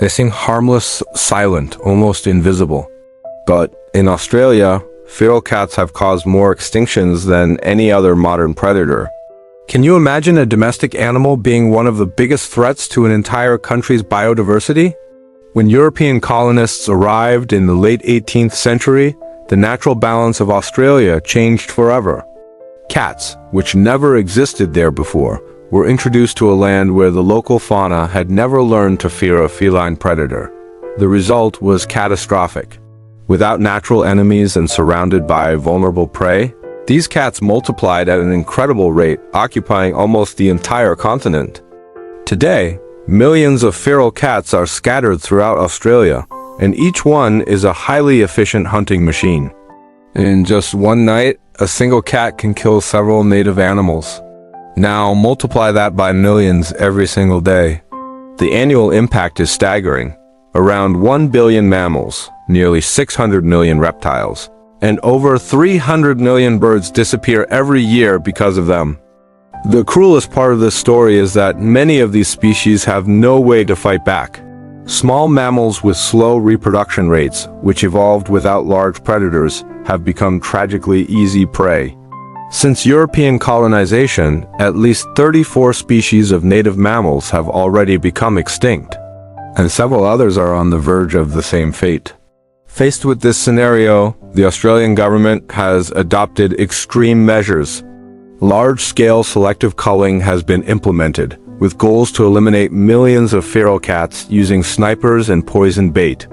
They seem harmless, silent, almost invisible. But in Australia, feral cats have caused more extinctions than any other modern predator. Can you imagine a domestic animal being one of the biggest threats to an entire country's biodiversity? When European colonists arrived in the late 18th century, the natural balance of Australia changed forever. Cats, which never existed there before, were introduced to a land where the local fauna had never learned to fear a feline predator. The result was catastrophic. Without natural enemies and surrounded by vulnerable prey, these cats multiplied at an incredible rate, occupying almost the entire continent. Today, millions of feral cats are scattered throughout Australia, and each one is a highly efficient hunting machine. In just one night, a single cat can kill several native animals. Now multiply that by millions every single day. The annual impact is staggering. Around 1 billion mammals, nearly 600 million reptiles, and over 300 million birds disappear every year because of them. The cruelest part of this story is that many of these species have no way to fight back. Small mammals with slow reproduction rates, which evolved without large predators, have become tragically easy prey. Since European colonization, at least 34 species of native mammals have already become extinct, and several others are on the verge of the same fate. Faced with this scenario, the Australian government has adopted extreme measures. Large-scale selective culling has been implemented, with goals to eliminate millions of feral cats using snipers and poison bait.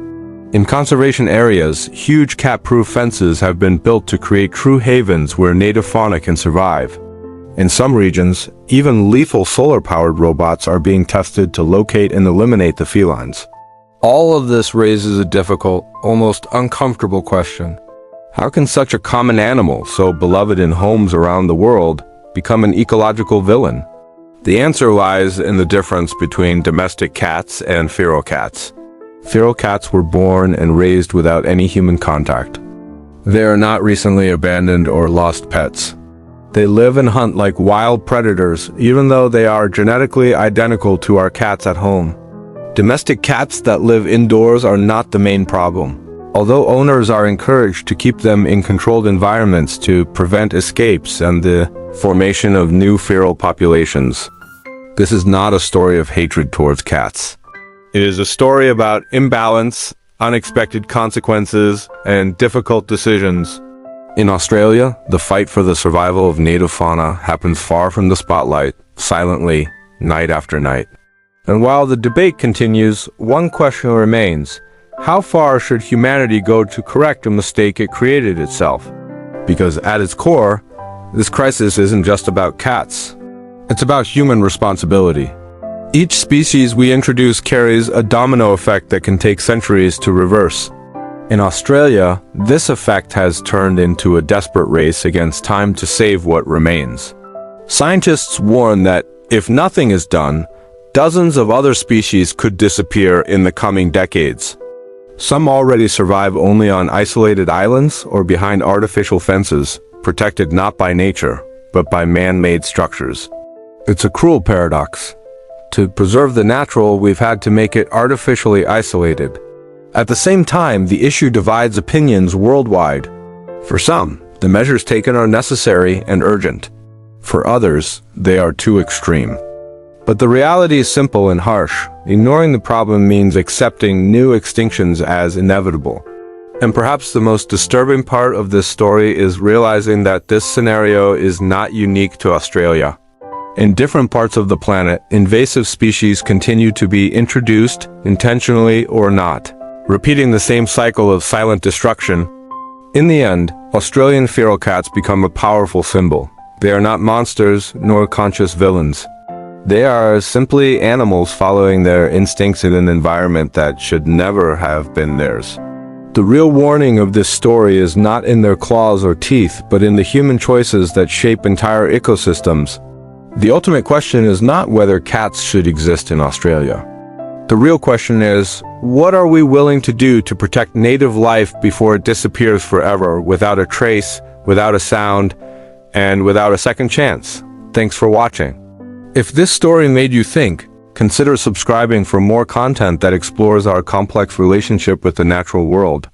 In conservation areas, huge cat-proof fences have been built to create true havens where native fauna can survive. In some regions, even lethal solar-powered robots are being tested to locate and eliminate the felines. All of this raises a difficult, almost uncomfortable question. How can such a common animal, so beloved in homes around the world, become an ecological villain? The answer lies in the difference between domestic cats and feral cats. Feral cats were born and raised without any human contact. They are not recently abandoned or lost pets. They live and hunt like wild predators, even though they are genetically identical to our cats at home. Domestic cats that live indoors are not the main problem, although owners are encouraged to keep them in controlled environments to prevent escapes and the formation of new feral populations. This is not a story of hatred towards cats. It is a story about imbalance, unexpected consequences, and difficult decisions. In Australia, the fight for the survival of native fauna happens far from the spotlight, silently, night after night. And while the debate continues, one question remains: how far should humanity go to correct a mistake it created itself? Because at its core, this crisis isn't just about cats. It's about human responsibility. Each species we introduce carries a domino effect that can take centuries to reverse. In Australia, this effect has turned into a desperate race against time to save what remains. Scientists warn that if nothing is done, dozens of other species could disappear in the coming decades. Some already survive only on isolated islands or behind artificial fences, protected not by nature, but by man-made structures. It's a cruel paradox. To preserve the natural, we've had to make it artificially isolated. At the same time, the issue divides opinions worldwide. For some, the measures taken are necessary and urgent. For others, they are too extreme. But the reality is simple and harsh. Ignoring the problem means accepting new extinctions as inevitable. And perhaps the most disturbing part of this story is realizing that this scenario is not unique to Australia. In different parts of the planet, invasive species continue to be introduced, intentionally or not, repeating the same cycle of silent destruction. In the end, Australian feral cats become a powerful symbol. They are not monsters nor conscious villains. They are simply animals following their instincts in an environment that should never have been theirs. The real warning of this story is not in their claws or teeth, but in the human choices that shape entire ecosystems. The ultimate question is not whether cats should exist in Australia. The real question is, what are we willing to do to protect native life before it disappears forever, without a trace, without a sound, and without a second chance? Thanks for watching. If this story made you think, Consider subscribing for more content that explores our complex relationship with the natural world.